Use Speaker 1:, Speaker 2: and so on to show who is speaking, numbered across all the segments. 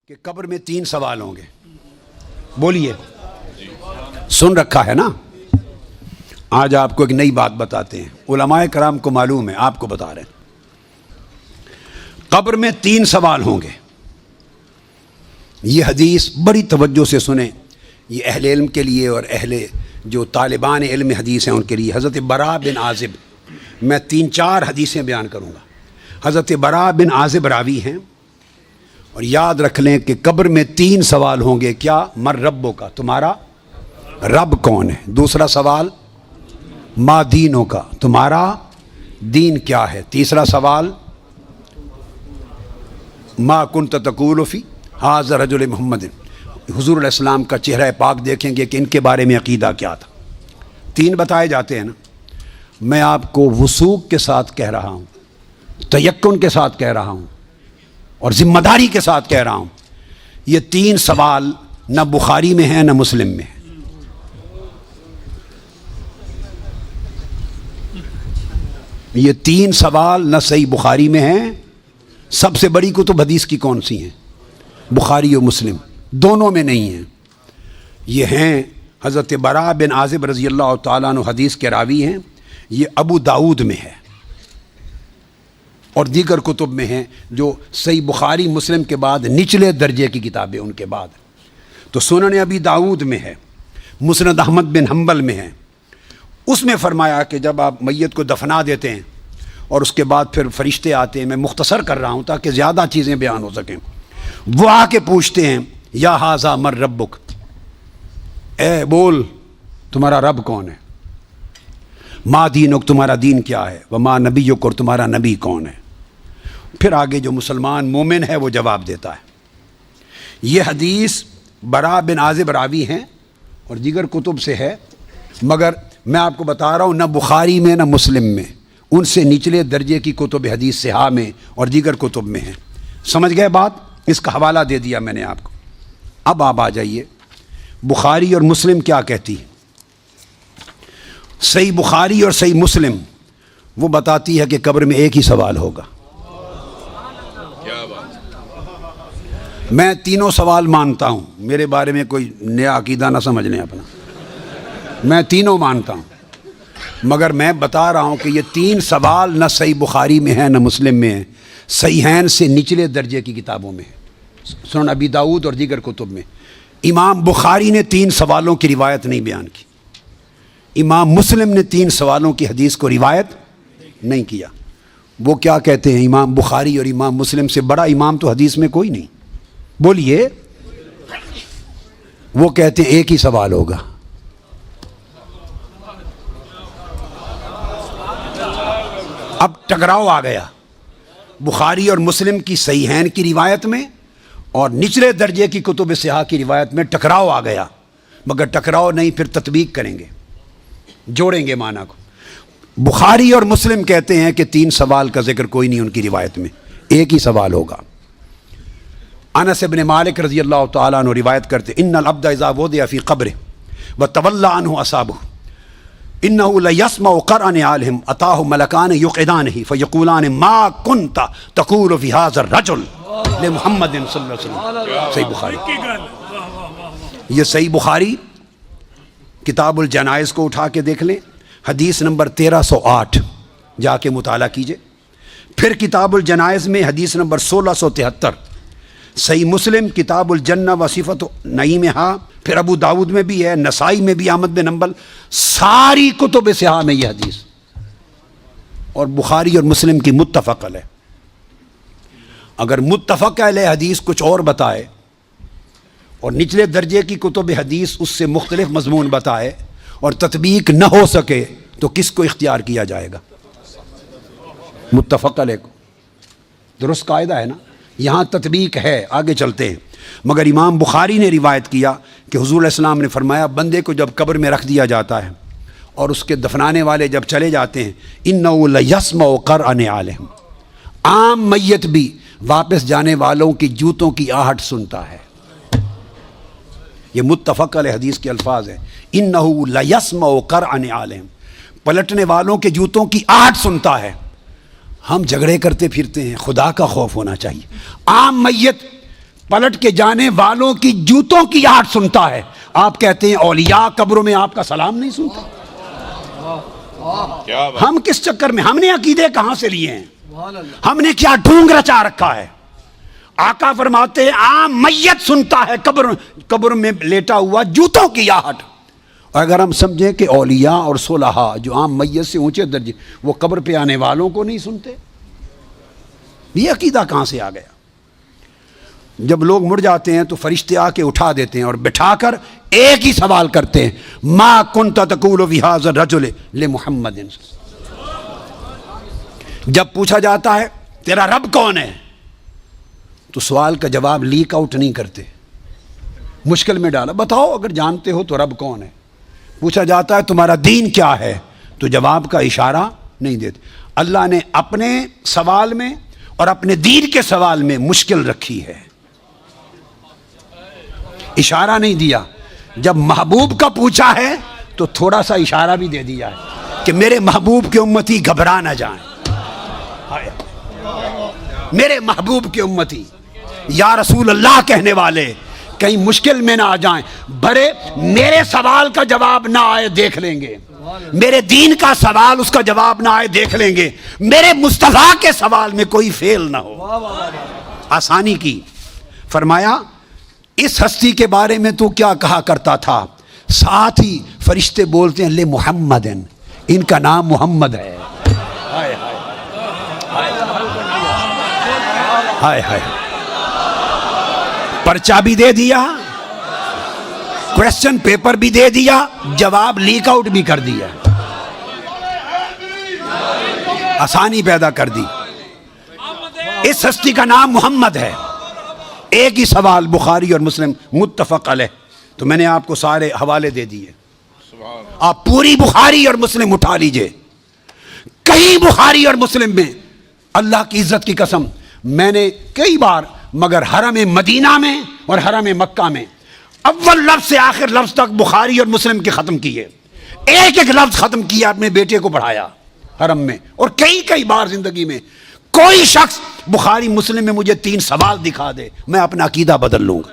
Speaker 1: کہ قبر میں 3 سوال ہوں گے. بولیے, سن رکھا ہے نا؟ آج آپ کو ایک نئی بات بتاتے ہیں. علماء کرام کو معلوم ہے, آپ کو بتا رہے ہیں. قبر میں 3 سوال ہوں گے. یہ حدیث بڑی توجہ سے سنیں. یہ اہل علم کے لیے اور اہل جو طالبان علم حدیث ہیں ان کے لیے. حضرت براء بن عازب, میں 3-4 حدیثیں بیان کروں گا. حضرت براء بن عازب راوی ہیں, اور یاد رکھ لیں کہ قبر میں 3 سوال ہوں گے. کیا؟ مر ربوں کا, تمہارا رب کون ہے. دوسرا سوال ما دینوں کا, تمہارا دین کیا ہے. تیسرا سوال ما کنت تقول فی ھذا رجل محمد, حضور علیہ السلام کا چہرہ پاک دیکھیں گے کہ ان کے بارے میں عقیدہ کیا تھا. 3 بتائے جاتے ہیں نا. میں آپ کو وثوق کے ساتھ کہہ رہا ہوں, تیقن کے ساتھ کہہ رہا ہوں, اور ذمہ داری کے ساتھ کہہ رہا ہوں. یہ 3 سوال نہ بخاری میں ہیں نہ مسلم میں ہیں. یہ 3 سوال نہ صحیح بخاری میں ہیں. سب سے بڑی کتب حدیث کی کون سی ہیں؟ بخاری و مسلم, دونوں میں نہیں ہیں. یہ ہیں حضرت براء بن عازب رضی اللہ تعالیٰ عنہ, حدیث کے راوی ہیں. یہ ابو داؤد میں ہے اور دیگر کتب میں ہیں جو صحیح بخاری مسلم کے بعد نچلے درجے کی کتابیں ان کے بعد. تو سنن ابی داؤد میں ہے, مسند احمد بن حنبل میں ہے. اس میں فرمایا کہ جب آپ میت کو دفنا دیتے ہیں اور اس کے بعد پھر فرشتے آتے ہیں, میں مختصر کر رہا ہوں تاکہ زیادہ چیزیں بیان ہو سکیں. وہ آ کے پوچھتے ہیں یا ھذا مر ربک, اے بول تمہارا رب کون ہے. ما دینک, تمہارا دین کیا ہے. وما نبیک, اور تمہارا نبی کون ہے. پھر آگے جو مسلمان مومن ہے وہ جواب دیتا ہے. یہ حدیث براء بن عازب راوی ہیں اور دیگر کتب سے ہے, مگر میں آپ کو بتا رہا ہوں نہ بخاری میں نہ مسلم میں, ان سے نچلے درجے کی کتب حدیث صحاح میں اور دیگر کتب میں ہیں. سمجھ گئے بات؟ اس کا حوالہ دے دیا میں نے آپ کو. اب آپ آ جائیے بخاری اور مسلم کیا کہتی ہے. صحیح بخاری اور صحیح مسلم وہ بتاتی ہے کہ قبر میں ایک ہی سوال ہوگا. میں 3 سوال مانتا ہوں, میرے بارے میں کوئی نیا عقیدہ نہ سمجھ لیں اپنا. میں 3 مانتا ہوں, مگر میں بتا رہا ہوں کہ یہ 3 سوال نہ صحیح بخاری میں ہیں نہ مسلم میں ہیں. صحیحین سے نچلے درجے کی کتابوں میں ہے, سنن ابی داؤد اور دیگر کتب میں. امام بخاری نے 3 سوالوں کی روایت نہیں بیان کی. امام مسلم نے 3 سوالوں کی حدیث کو روایت نہیں کیا. وہ کیا کہتے ہیں, امام بخاری اور امام مسلم سے بڑا امام تو حدیث میں کوئی نہیں. بولیے. وہ کہتے ہیں ایک ہی سوال ہوگا. اب ٹکراؤ آ گیا بخاری اور مسلم کی صحیحین کی روایت میں اور نچلے درجے کی کتب صحاح کی روایت میں ٹکراؤ آ گیا. مگر ٹکراؤ نہیں, پھر تطبیق کریں گے, جوڑیں گے معنی کو. بخاری اور مسلم کہتے ہیں کہ 3 سوال کا ذکر کوئی نہیں ان کی روایت میں, ایک ہی سوال ہوگا. انس بن مالک رضی اللہ تعالیٰ عنہ روایت کرتے ان العبد اذا وضع فی قبرہ وتولى عنہ اصحابہ انه لیسمع قرع نعالہم اتاہ ملکان یقعدانہ فیقولان ما کنت تقول فی ھذا الرجل لمحمد صلی اللہ علیہ وسلم. صحیح بخاری. یہ صحیح بخاری کتاب الجنائز کو اٹھا کے دیکھ لیں, حدیث نمبر 1308 جا کے مطالعہ کیجئے. پھر کتاب الجنائز میں حدیث نمبر 1673. صحیح مسلم کتاب الجنہ و صفت نعیمہا, پھر ابو داؤد میں بھی ہے, نسائی میں بھی, احمد بن حنبل, ساری کتب صحاح میں یہ حدیث, اور بخاری اور مسلم کی متفق علیہ. اگر متفق علیہ حدیث کچھ اور بتائے اور نچلے درجے کی کتب حدیث اس سے مختلف مضمون بتائے اور تطبیق نہ ہو سکے تو کس کو اختیار کیا جائے گا؟ متفق علیہ کو. درست قاعدہ ہے نا. یہاں تطبیق ہے, آگے چلتے ہیں. مگر امام بخاری نے روایت کیا کہ حضور علیہ السلام نے فرمایا بندے کو جب قبر میں رکھ دیا جاتا ہے اور اس کے دفنانے والے جب چلے جاتے ہیں, اِنَّهُ لَيَسْمَعُ قَرْعَ نِعَالِهِمْ, عام میت بھی واپس جانے والوں کی جوتوں کی آہٹ سنتا ہے. یہ متفق علیہ حدیث کے الفاظ ہیں. اِنَّهُ لَيَسْمَعُ قَرْعَ نِعَالِهِمْ, پلٹنے والوں کے جوتوں کی آہٹ سنتا ہے. ہم جھگڑے کرتے پھرتے ہیں, خدا کا خوف ہونا چاہیے. عام میت پلٹ کے جانے والوں کی جوتوں کی آہٹ سنتا ہے. آپ کہتے ہیں اولیاء قبروں میں آپ کا سلام نہیں سنتے. ہم کس چکر میں, ہم نے عقیدے کہاں سے لیے ہیں, ہم نے کیا ڈھونگ رچا رکھا ہے. آقا فرماتے ہیں عام میت سنتا ہے قبر میں لیٹا ہوا جوتوں کی آہٹ. اور اگر ہم سمجھیں کہ اولیاء اور صلحاء جو عام میت سے اونچے درجے, وہ قبر پہ آنے والوں کو نہیں سنتے, یہ عقیدہ کہاں سے آ گیا؟ جب لوگ مر جاتے ہیں تو فرشتے آ کے اٹھا دیتے ہیں اور بٹھا کر ایک ہی سوال کرتے ہیں, ما کنت تقول فی ھذا الرجل لمحمد. جب پوچھا جاتا ہے تیرا رب کون ہے, تو سوال کا جواب لیک آؤٹ نہیں کرتے, مشکل میں ڈالا, بتاؤ اگر جانتے ہو تو رب کون ہے. پوچھا جاتا ہے تمہارا دین کیا ہے, تو جواب کا اشارہ نہیں دیتے. اللہ نے اپنے سوال میں اور اپنے دین کے سوال میں مشکل رکھی ہے, اشارہ نہیں دیا. جب محبوب کا پوچھا ہے تو تھوڑا سا اشارہ بھی دے دیا ہے کہ میرے محبوب کے امتی گھبرا نہ جائیں. میرے محبوب کے امتی یا رسول اللہ کہنے والے کہیں مشکل میں نہ آ جائیں. بڑے میرے سوال کا جواب نہ آئے دیکھ لیں گے, میرے دین کا سوال اس کا جواب نہ آئے دیکھ لیں گے, میرے مصطفیٰ کے سوال میں کوئی فیل نہ ہو. آسانی کی. فرمایا اس ہستی کے بارے میں تو کیا کہا کرتا تھا, ساتھ ہی فرشتے بولتے ہیں لے محمد, ان کا نام محمد ہے. ہائے ہائے, پرچہ بھی دے دیا, کویسچن پیپر بھی دے دیا, جواب لیک آؤٹ بھی کر دیا, آسانی پیدا کر دی. اس ہستی کا نام محمد ہے. ایک ہی سوال بخاری اور مسلم متفق علیہ, تو میں نے آپ کو سارے حوالے دے دیے, آپ پوری بخاری اور مسلم اٹھا لیجئے. کہیں بخاری اور مسلم میں اللہ کی عزت کی قسم میں نے کئی بار, مگر حرم مدینہ میں اور حرم مکہ میں اول لفظ سے آخر لفظ تک بخاری اور مسلم کے ختم کیے, ایک ایک لفظ ختم کیا, اپنے بیٹے کو پڑھایا حرم میں. اور کئی بار زندگی میں کوئی شخص بخاری مسلم میں مجھے 3 سوال دکھا دے, میں اپنا عقیدہ بدل لوں گا.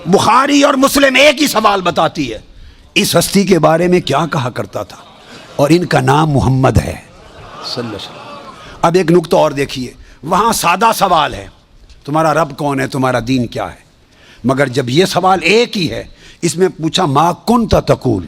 Speaker 1: بخاری اور مسلم ایک ہی سوال بتاتی ہے, اس ہستی کے بارے میں کیا کہا کرتا تھا, اور ان کا نام محمد ہے صلی اللہ علیہ وسلم. اب ایک نقطہ اور دیکھیے, وہاں سادہ سوال ہے تمہارا رب کون ہے, تمہارا دین کیا ہے, مگر جب یہ سوال ایک ہی ہے, اس میں پوچھا ما کنت تقول,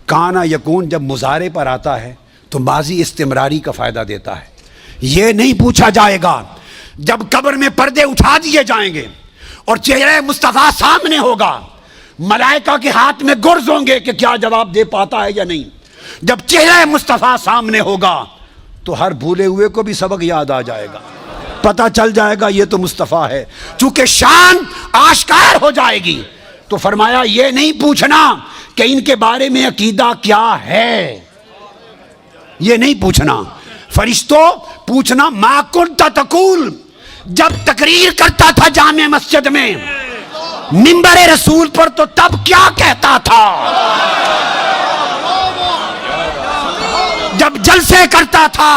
Speaker 1: کانا یکون جب مضارع پر آتا ہے تو ماضی استمراری کا فائدہ دیتا ہے. یہ نہیں پوچھا جائے گا جب قبر میں پردے اٹھا دیے جائیں گے اور چہرہ مصطفیٰ سامنے ہوگا, ملائکہ کے ہاتھ میں گرز ہوں گے کہ کیا جواب دے پاتا ہے یا نہیں. جب چہرہ مصطفیٰ سامنے ہوگا تو ہر بھولے ہوئے کو بھی سبق یاد آ جائے گا, پتہ چل جائے گا یہ تو مصطفیٰ ہے, چونکہ شان آشکار ہو جائے گی. تو فرمایا یہ نہیں پوچھنا کہ ان کے بارے میں عقیدہ کیا ہے, یہ نہیں پوچھنا. فرشتوں پوچھنا ما کنت تقول, جب تقریر کرتا تھا جامع مسجد میں منبر رسول پر تو تب کیا کہتا تھا, جب جلسے کرتا تھا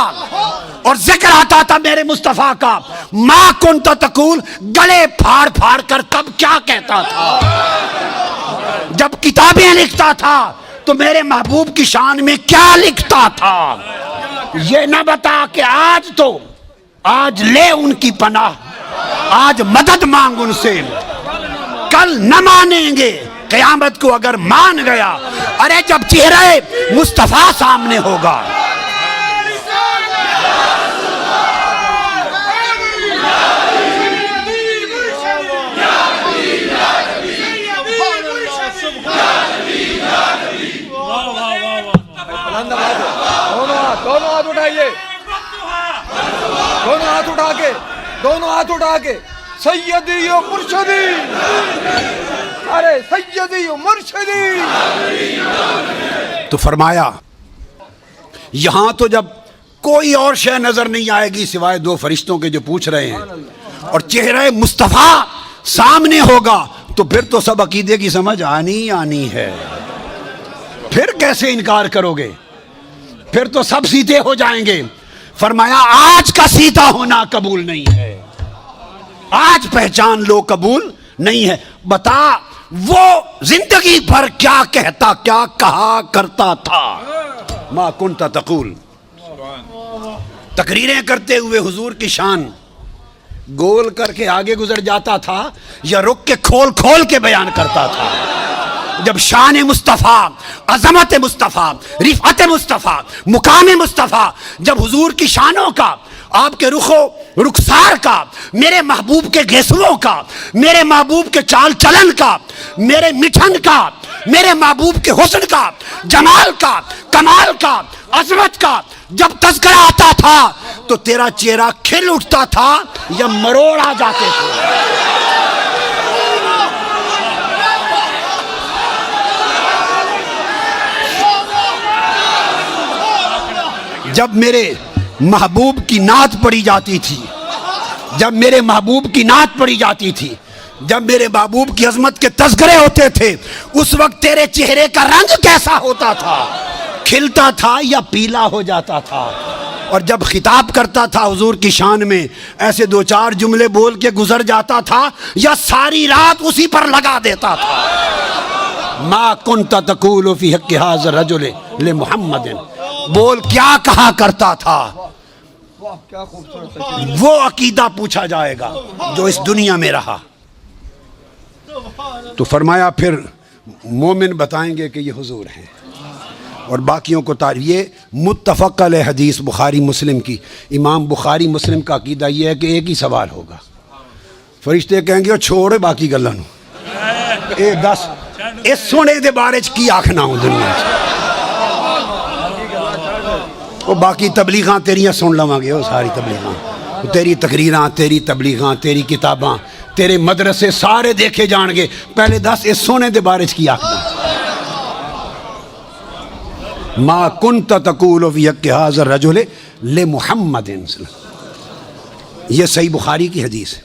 Speaker 1: اور ذکر آتا تھا میرے مصطفیٰ کا, ما کنت تقول گلے پھاڑ پھاڑ کر تب کیا کہتا تھا, جب کتابیں لکھتا تھا تو میرے محبوب کی شان میں کیا لکھتا تھا. یہ نہ بتا کہ آج لے ان کی پناہ, آج مدد مانگ ان سے, کل نہ مانیں گے, قیامت کو اگر مان گیا. ارے جب چہرہ مصطفیٰ سامنے ہوگا,
Speaker 2: دونوں ہاتھ اٹھائیے, دونوں ہاتھ اٹھا کے سیدی و مرشدی, ارے سیدی و مرشدی.
Speaker 1: تو فرمایا یہاں تو جب کوئی اور شے نظر نہیں آئے گی سوائے 2 فرشتوں کے جو پوچھ رہے ہیں, اور چہرہ مصطفیٰ سامنے ہوگا تو پھر تو سب عقیدے کی سمجھ آنی ہے. پھر کیسے انکار کرو گے؟ پھر تو سب سیدھے ہو جائیں گے. فرمایا آج کا سیدھا ہونا قبول نہیں ہے, آج پہچان لو قبول نہیں ہے. بتا وہ زندگی بھر کیا کہتا, کیا کہا کرتا تھا. ما کنت تقول, تقریریں کرتے ہوئے حضور کی شان گول کر کے آگے گزر جاتا تھا یا رک کے کھول کھول کے بیان کرتا تھا؟ جب شان مصطفیٰ, عظمت مصطفیٰ, رفعت مصطفیٰ, مقام مصطفیٰ, جب حضور کی شانوں کا, آپ کے رخ و رخسار کا, میرے محبوب کے گھیسوؤں کا, میرے محبوب کے چال چلن کا, میرے مٹھن کا, میرے محبوب کے حسن کا, جمال کا, کمال کا, عظمت کا جب تذکرہ آتا تھا تو تیرا چہرہ کھل اٹھتا تھا یا مروڑ آ جاتے تھے. جب میرے محبوب کی نعت پڑھی جاتی تھی, جب میرے محبوب کی نعت پڑھی جاتی تھی, جب میرے محبوب کی عظمت کے تذکرے ہوتے تھے, اس وقت تیرے چہرے کا رنگ کیسا ہوتا تھا؟ کھلتا تھا یا پیلا ہو جاتا تھا؟ اور جب خطاب کرتا تھا حضور کی شان میں, ایسے دو چار جملے بول کے گزر جاتا تھا یا ساری رات اسی پر لگا دیتا تھا؟ ما کنت تقول فی حق ھذا الرجل لمحمد, بول کیا کہا کرتا تھا؟
Speaker 2: کیا خوبصورت.
Speaker 1: وہ عقیدہ پوچھا جائے گا جو اس دنیا میں رہا. تو فرمایا پھر مومن بتائیں گے کہ یہ حضور ہیں, اور باقیوں کو یہ متفق علیہ حدیث بخاری مسلم کی. امام بخاری مسلم کا عقیدہ یہ ہے کہ ایک ہی سوال ہوگا, فرشتے کہیں گے چھوڑ باقی گلاں نوں, اے دس اس سونے دے بارے چ کی آکھنا ہوں دنیا چ, وہ باقی تبلیغاں تیریاں سن لواں گے, وہ ساری تبلیغاں, تیری تقریراں, تیری تبلیغاں, تیری کتاباں, تیرے مدرسے سارے دیکھے جان گے. پہلے دس اس سونے دے بارے چ کی آکھنا. ما کنت تقول فی حق ھذا الرجل لمحمد, یہ صحیح بخاری کی حدیث ہے.